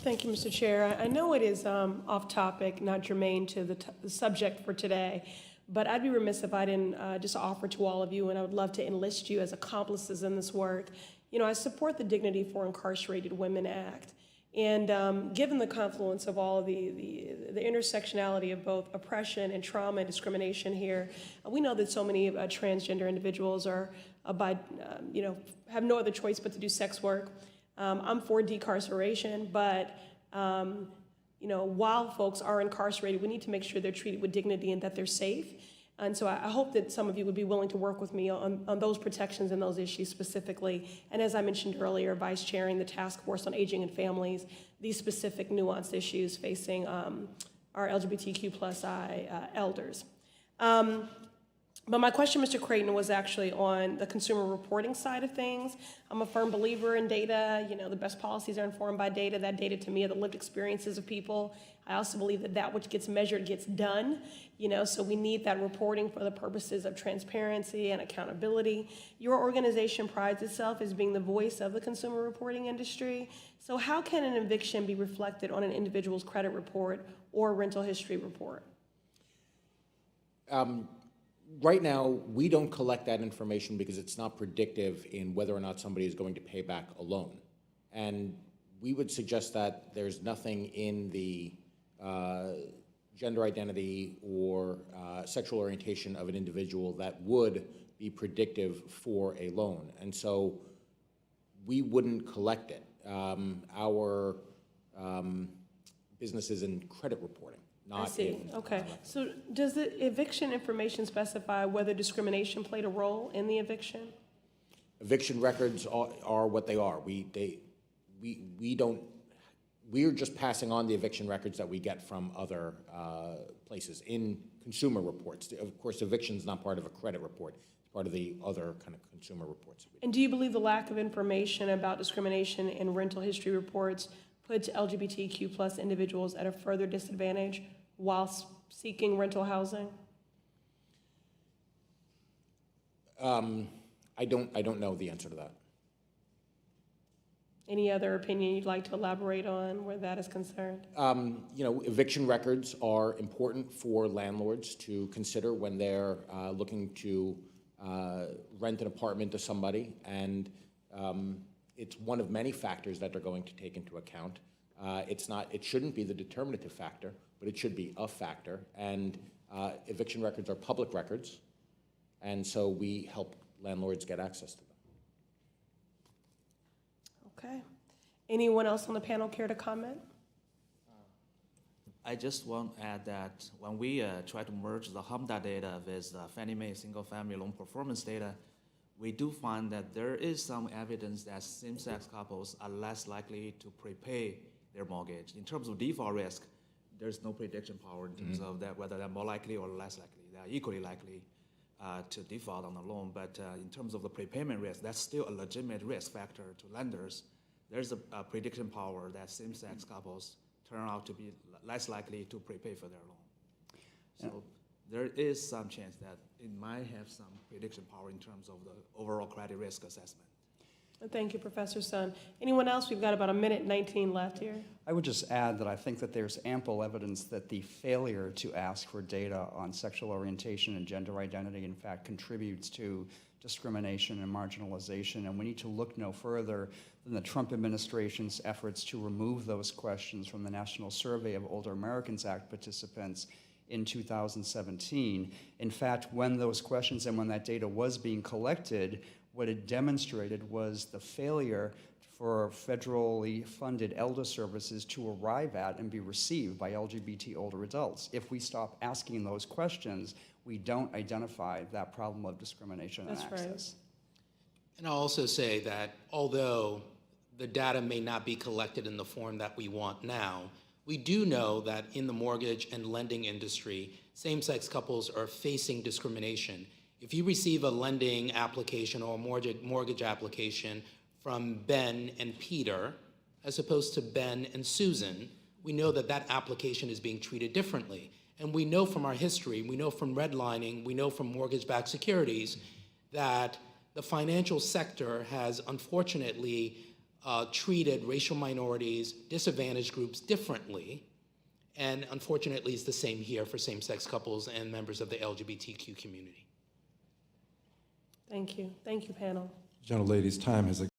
Thank you, Mr. Chair. I know it is off topic, not germane to the subject for today, but I'd be remiss if I didn't just offer to all of you, and I would love to enlist you as accomplices in this work. You know, I support the Dignity for Incarcerated Women Act. And given the confluence of all of the intersectionality of both oppression and trauma and discrimination here, we know that so many transgender individuals are, have no other choice but to do sex work. I'm for decarceration, but while folks are incarcerated, we need to make sure they're treated with dignity and that they're safe. And so I hope that some of you would be willing to work with me on those protections and those issues specifically. And as I mentioned earlier, vice chairing the task force on aging and families, these specific nuanced issues facing our LGBTQI elders. But my question, Mr. Creighton, was actually on the consumer reporting side of things. I'm a firm believer in data. You know, the best policies are informed by data. That data, to me, are the lived experiences of people. I also believe that that which gets measured gets done. You know, so we need that reporting for the purposes of transparency and accountability. Your organization prides itself as being the voice of the consumer reporting industry. So how can an eviction be reflected on an individual's credit report or rental history report? Right now, we don't collect that information because it's not predictive in whether or not somebody is going to pay back a loan. And we would suggest that there's nothing in the gender identity or sexual orientation of an individual that would be predictive for a loan. And so we wouldn't collect it. Our business is in credit reporting. I see. Okay. So does the eviction information specify whether discrimination played a role in the eviction? Eviction records are what they are. We're just passing on the eviction records that we get from other places in consumer reports. Of course, eviction is not part of a credit report. It's part of the other kind of consumer reports. And do you believe the lack of information about discrimination in rental history reports puts LGBTQ plus individuals at a further disadvantage while seeking rental housing? I don't know the answer to that. Any other opinion you'd like to elaborate on where that is concerned? Eviction records are important for landlords to consider when they're looking to rent an apartment to somebody, and it's one of many factors that they're going to take into account. It shouldn't be the determinative factor, but it should be a factor. And eviction records are public records, and so we help landlords get access to them. Okay. Anyone else on the panel care to comment? I just want to add that when we try to merge the HMDA data with the Fannie Mae single-family loan performance data, we do find that there is some evidence that same-sex couples are less likely to prepay their mortgage. In terms of default risk, there's no prediction power in terms of that, whether they're more likely or less likely. They're equally likely to default on the loan, but in terms of the prepayment risk, that's still a legitimate risk factor to lenders. There's a prediction power that same-sex couples turn out to be less likely to prepay for their loan. So there is some chance that it might have some prediction power in terms of the overall credit risk assessment. Thank you, Professor Sun. Anyone else? We've got about 1:19 left here. I would just add that I think that there's ample evidence that the failure to ask for data on sexual orientation and gender identity, in fact, contributes to discrimination and marginalization, and we need to look no further than the Trump administration's efforts to remove those questions from the National Survey of Older Americans Act participants in 2017. In fact, when those questions and when that data was being collected, what it demonstrated was the failure for federally funded elder services to arrive at and be received by LGBT older adults. If we stop asking those questions, we don't identify that problem of discrimination and access. Right. And I'll also say that although the data may not be collected in the form that we want now, we do know that in the mortgage and lending industry, same-sex couples are facing discrimination. If you receive a lending application or a mortgage application from Ben and Peter, as opposed to Ben and Susan, we know that that application is being treated differently. And we know from our history, we know from redlining, we know from mortgage-backed securities that the financial sector has unfortunately treated racial minorities, disadvantaged groups differently. And unfortunately, it's the same here for same-sex couples and members of the LGBTQ community. Thank you. Thank you, panel. Gentlelady's time has